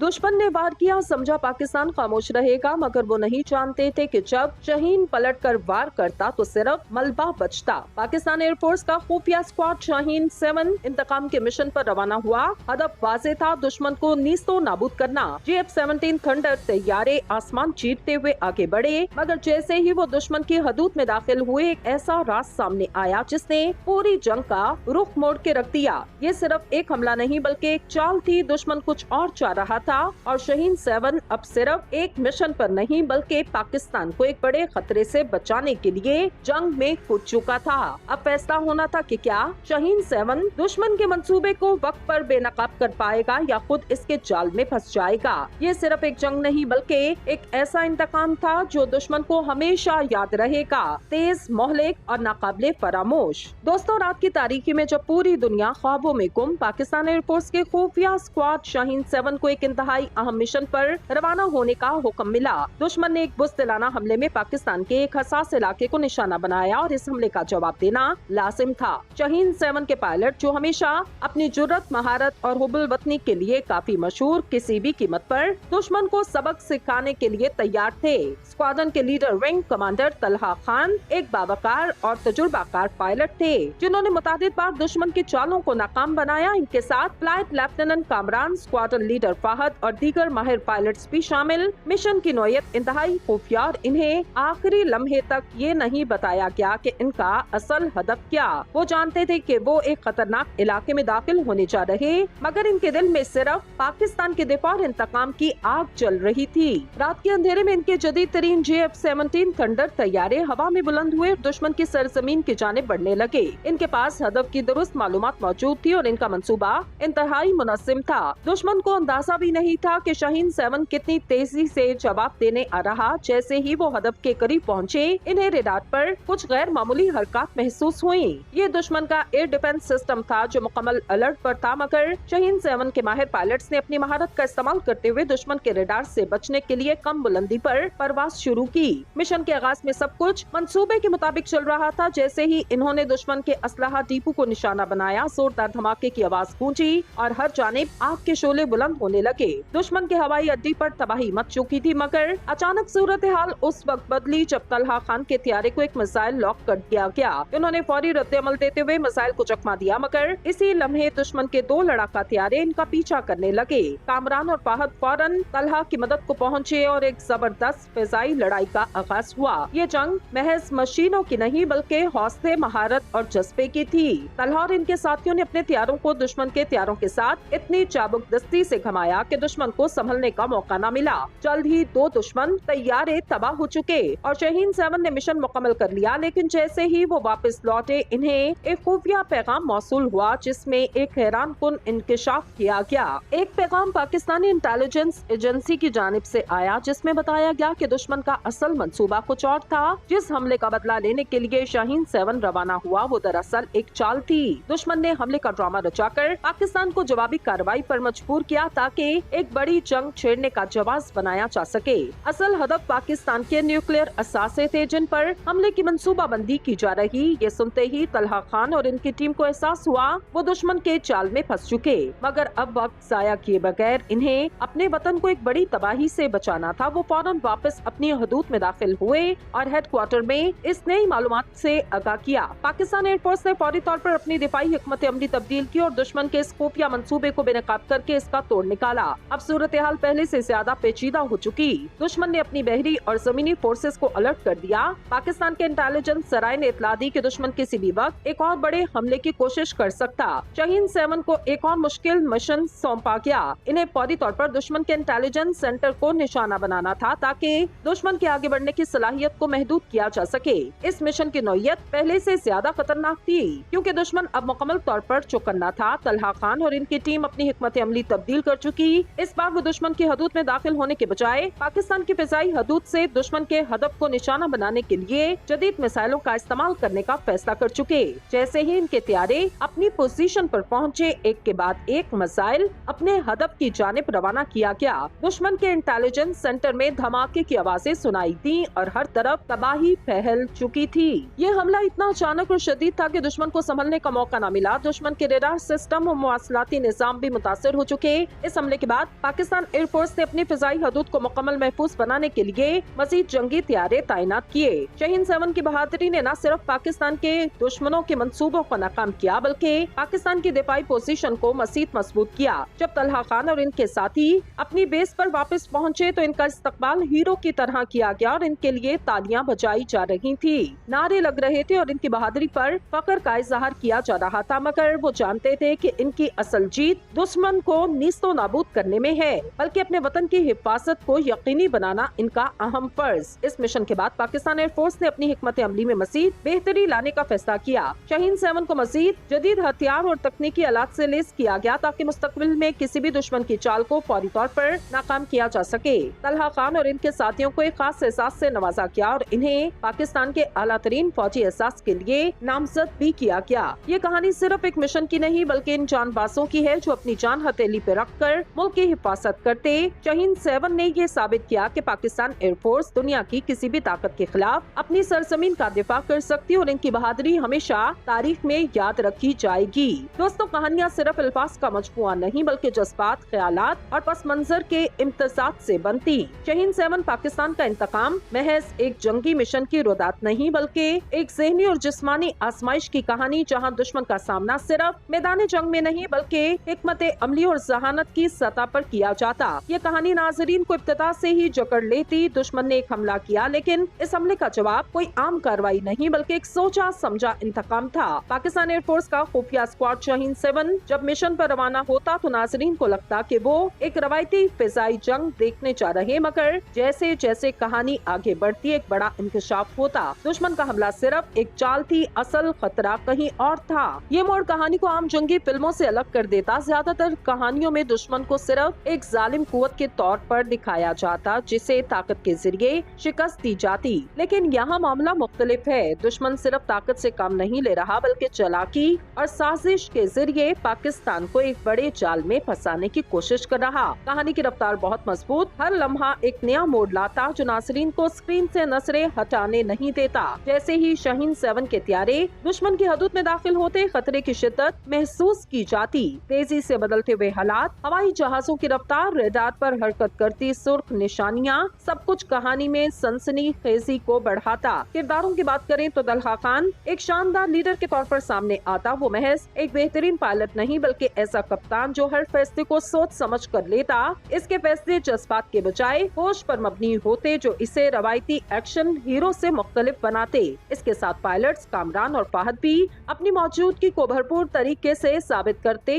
दुश्मन ने वार किया, समझा पाकिस्तान खामोश रहेगा, मगर वो नहीं जानते थे कि जब शाहीन पलट कर वार करता तो सिर्फ मलबा बचता। पाकिस्तान एयरफोर्स का खुफिया स्क्वाड शाहीन 7 इंतकाम के मिशन पर रवाना हुआ। हदफ वाज़ेह था, दुश्मन को नीस्तो नाबूद करना। JF-17 थंडर तैयारे आसमान चीरते हुए आगे बढ़े, मगर जैसे ही वो दुश्मन की हदूद में दाखिल हुए, एक ऐसा राज सामने आया जिसने पूरी जंग का रुख मोड़ के रख दिया। ये सिर्फ एक हमला नहीं बल्कि एक चाल थी। दुश्मन कुछ और चाह रहा था और शाहीन 7 अब सिर्फ एक मिशन पर नहीं बल्कि पाकिस्तान को एक बड़े खतरे से बचाने के लिए जंग में कूद चुका था। अब फैसला होना था कि क्या शाहीन 7 दुश्मन के मंसूबे को वक्त पर बेनकाब कर पाएगा या खुद इसके जाल में फंस जाएगा। ये सिर्फ एक जंग नहीं बल्कि एक ऐसा इंतकाम था जो दुश्मन को हमेशा याद रहेगा, तेज, मोहलिक और नाकाबिले फरामोश। दोस्तों, रात की तारीकी में जब पूरी दुनिया ख्वाबों में गुम, पाकिस्तान एयरफोर्स के खुफिया स्क्वाड शाहीन 7 को एक इंतहाई अहम मिशन पर रवाना होने का हुक्म मिला। दुश्मन ने एक बुज़दिलाना हमले में पाकिस्तान के एक हसास इलाके को निशाना बनाया और इस हमले का जवाब देना लाजिम था। शाहीन 7 के पायलट, जो हमेशा अपनी जुर्रत, महारत और हुब्बुल वतनी के लिए काफी मशहूर, किसी भी कीमत पर दुश्मन को सबक सिखाने के लिए तैयार थे। स्क्वाड्रन के leader wing commander Talha Khan एक बावकार और तजुर्बाकार पायलट थे जिन्होंने मुतादिद बार दुश्मन की चालों को नाकाम बनाया। इनके साथ flight lieutenant Kamran, squadron leader Fahad और दीगर माहिर पायलट्स भी शामिल। मिशन की नौयत इंतहाई खुफिया और इन्हें आखिरी लम्हे तक ये नहीं बताया गया कि इनका असल हदफ क्या। वो जानते थे कि वो एक खतरनाक इलाके में दाखिल होने जा रहे, मगर इनके दिल में सिर्फ पाकिस्तान के दिफा और इंतकाम की आग जल रही थी। रात के अंधेरे में इनके जदीद तरीन JF-17 थंडर तैयारे हवा में बुलंद हुए, दुश्मन की सरजमीन की जानिब बढ़ने लगे। इनके पास हदफ की दुरुस्त मालूमात मौजूद थी और इनका मंसूबा इंतहाई मुनस्सिम था। दुश्मन को अंदाजा भी नहीं था कि शाहीन 7 कितनी तेजी से जवाब देने आ रहा। जैसे ही वो हदफ के करीब पहुँचे, इन्हें रेडार पर कुछ गैर मामूली हरकत महसूस हुई। ये दुश्मन का एयर डिफेंस सिस्टम था जो मुकम्मल अलर्ट पर था, मगर शाहीन 7 के माहिर पायलट्स ने अपनी महारत का इस्तेमाल करते हुए दुश्मन के रेडार से बचने के लिए कम बुलंदी पर परवाज शुरू की। मिशन के आगाज में सब कुछ मंसूबे के मुताबिक चल रहा था। जैसे ही इन्होंने दुश्मन के असलहा डिपो को निशाना बनाया, जोरदार धमाके की आवाज गूंजी और हर जानिब आग के शोले बुलंद होने लगे। दुश्मन के हवाई अड्डे पर तबाही मच चुकी थी, मगर अचानक सूरत हाल उस वक्त बदली जब तलहा खान के त्यारे को एक मिसाइल लॉक कर दिया गया। उन्होंने फौरी रद्द-ए-अमल देते हुए मिसाइल को चकमा दिया, मगर इसी लम्हे दुश्मन के 2 लड़ाका त्यारे इनका पीछा करने लगे। कामरान और फाहद फौरन तलहा की मदद को पहुँचे और एक जबरदस्त फिजाई लड़ाई का आगाज हुआ। ये जंग महज मशीनों की नहीं बल्कि हौसले, महारत और जज्बे की थी। तलहा और इनके साथियों ने अपने त्यारों को दुश्मन के त्यारों के साथ इतनी चाबुकदस्ती से घमाया कि दुश्मन को संभलने का मौका न मिला। जल्द ही 2 दुश्मन तैयारे तबाह हो चुके और शाहीन 7 ने मिशन मुकम्मल कर लिया। लेकिन जैसे ही वो वापस लौटे, इन्हें एक खुफिया पैगाम मौसूल हुआ जिसमें एक हैरान कुन इंकशाफ किया गया। एक पैगाम पाकिस्तानी इंटेलिजेंस एजेंसी की जानिब से आया जिसमें बताया गया कि दुश्मन का असल मंसूबा कुछ और था। जिस हमले का बदला लेने के लिए शाहीन 7 रवाना हुआ, वो दरअसल एक चाल थी। दुश्मन ने हमले का ड्रामा रचाकर पाकिस्तान को जवाबी कार्रवाई पर मजबूर किया ताकि एक बड़ी जंग छेड़ने का जवाब बनाया जा सके। असल हदफ पाकिस्तान के न्यूक्लियर असासे थे जिन पर हमले की मंसूबा बंदी की जा रही। ये सुनते ही तलहा खान और इनकी टीम को एहसास हुआ वो दुश्मन के चाल में फंस चुके, मगर अब वक्त जाया किए बगैर इन्हें अपने वतन को एक बड़ी तबाही से बचाना था। वो फौरन वापस अपनी हदूद में दाखिल हुए और हेडक्वार्टर में इस नई मालूमात से आगाह किया। पाकिस्तान एयरफोर्स ने फौरी तौर पर अपनी दिफाई हिकमत अमली तब्दील की और दुश्मन के इस खुफिया मंसूबे को बेनकाब करके इसका तोड़ निकाला। अब सूरत हाल पहले से ज्यादा पेचीदा हो चुकी। दुश्मन ने अपनी बहरी और जमीनी फोर्सेस को अलर्ट कर दिया। पाकिस्तान के इंटेलिजेंस सराय ने इतला दी कि दुश्मन किसी भी वक्त एक और बड़े हमले की कोशिश कर सकता। शाहीन 7 को एक और मुश्किल मिशन सौंपा गया। इन्हें फौरी तौर पर दुश्मन के इंटेलिजेंस सेंटर को निशाना बनाना था ताकि दुश्मन के आगे बढ़ने की सलाहियत को महदूद किया जा सके। इस मिशन की नौयत पहले से ज्यादा खतरनाक थी क्योंकि दुश्मन अब मुकम्मल तौर पर चौकन्ना था। तलहा खान और इनकी टीम अपनी हिकमत अमली तब्दील कर चुकी। इस बार वो दुश्मन की हदूद में दाखिल होने के बजाय पाकिस्तान की फिजाई हदूद से दुश्मन के हदफ को निशाना बनाने के लिए जदीद मिसाइलों का इस्तेमाल करने का फैसला कर चुके। जैसे ही इनके त्यारे अपनी पोजीशन पर पहुंचे, एक के बाद एक मिसाइल अपने हदफ की जानिब रवाना किया गया। दुश्मन के इंटेलिजेंस सेंटर में धमाके की आवाजें सुनाई दी और हर तरफ तबाही फैल चुकी थी। ये हमला इतना अचानक और शदीद था कि दुश्मन को संभलने का मौका न मिला। दुश्मन के रेडार सिस्टम और मुवासलाती निजाम भी मुतासिर हो चुके। इस हमले के बाद पाकिस्तान एयर फोर्स ने अपनी फिजाई हदूद को मुकम्मल महफूज बनाने के लिए मजीद जंगी तैयारे तैनात किए। शाहीन 7 की बहादुरी ने न सिर्फ पाकिस्तान के दुश्मनों के मंसूबों को नाकाम किया बल्कि पाकिस्तान की दिफाई पोजीशन को मजीद मजबूत किया। जब तलहा खान और इनके साथी अपनी बेस पर वापस पहुंचे तो इनका इस्तकबाल हीरो की तरह किया गया और इनके लिए तालियां बजाई जा रही थी, नारे लग रहे थे और इनकी बहादुरी पर फख्र का इजहार किया जा रहा था। मगर वो जानते थे कि इनकी असल जीत दुश्मन को नीस्तो नाबूद करने में है, बल्कि अपने वतन की हिफाजत को यकीनी बनाना इनका अहम फर्ज। इस मिशन के बाद पाकिस्तान एयर फोर्स ने अपनी हिकमत अमली में मजीद बेहतरी लाने का फैसला किया। शाहीन 7 को मजीद जदीद हथियार और तकनीकी आलात से लैस किया गया ताकि मुस्तकबिल में किसी भी दुश्मन की चाल को फौरी तौर पर नाकाम किया जा सके। तलहा खान और इनके साथियों को एक खास एहसास से नवाजा गया और इन्हें पाकिस्तान के आला तरीन फौजी एहसास के लिए नामजद भी किया गया। ये कहानी सिर्फ एक मिशन की नहीं बल्कि इन जानबाजों की है जो अपनी जान हथेली पे रख कर मुल्क की हिफाजत करते। शाहीन 7 ने ये साबित किया कि पाकिस्तान एयर फोर्स दुनिया की किसी भी ताकत के खिलाफ अपनी सरजमीन का दिफा कर सकती है और इनकी बहादुरी हमेशा तारीख में याद रखी जाएगी। दोस्तों, कहानियाँ सिर्फ अल्फाज का मजमुआ नहीं बल्कि जज्बात, ख्यालात और पस मंजर के इम्तजाज से बनती। शाहीन 7 पाकिस्तान का इंतकाम महज एक जंगी मिशन की रुदात नहीं बल्कि एक ज़हनी और जिस्मानी आजमाइश की कहानी, जहां दुश्मन का सामना सिर्फ मैदान जंग में नहीं बल्कि हिकमत अमली और जहानत की सतह पर किया जाता। ये कहानी नाजरीन को इब्तिदा से ही जकड़ लेती। दुश्मन ने एक हमला किया लेकिन इस हमले का जवाब कोई आम कार्रवाई नहीं बल्कि एक सोचा समझा इंतकाम था। पाकिस्तान एयर फोर्स का खुफिया स्क्वाड शाहीन 7 जब मिशन पर रवाना होता तो नाजरीन को लगता कि वो एक रवायती फिजाई जंग देखने जा रहे, मगर जैसे जैसे कहानी आगे बढ़ती एक बड़ा इंकशाफ होता। दुश्मन का हमला सिर्फ एक चाल थी, असल खतरा कहीं और था। ये मोड़ कहानी को आम जंगी फिल्मों से अलग कर देता। ज्यादातर कहानियों में दुश्मन को सिर्फ एक जालिम कुव्वत के तौर पर दिखाया जाता जिसे ताकत के जरिए शिकस्त दी जाती, लेकिन यहाँ मामला मुख्तलिफ है। दुश्मन सिर्फ ताकत से काम नहीं ले रहा बल्कि चालाकी और साजिश के जरिए पाकिस्तान को एक बड़े जाल में फंसाने की कोशिश कर रहा। कहानी की रफ्तार बहुत मजबूत, हर लम्हा एक नया मोड़ लाता जो नाजरीन को स्क्रीन से नजरें हटाने नहीं देता। जैसे ही शाहीन 7 के त्यारे दुश्मन की हदूद में दाखिल होते खतरे की शिद्दत महसूस की जाती। तेजी से बदलते हुए हालात, हवाई जहाजों की रफ्तार, रेडार पर हरकत करती सुर्ख निशानियाँ, सब कुछ कहानी में सनसनी खेजी को बढ़ाता। किरदारों की बात करें तो तलहा खान एक शानदार लीडर के तौर पर सामने आता। वो महज एक बेहतरीन पायलट नहीं बल्कि ऐसा कप्तान जो हर फैसले को सोच समझ कर लेता। इसके फैसले जज्बात के बजाय होश पर मबनी होते जो इसे रवायती एक्शन हीरो से मुख्तलिफ बनाते। इसके साथ पायलट्स कामरान और फाहद भी अपनी मौजूदगी को भरपूर तरीके से साबित करते।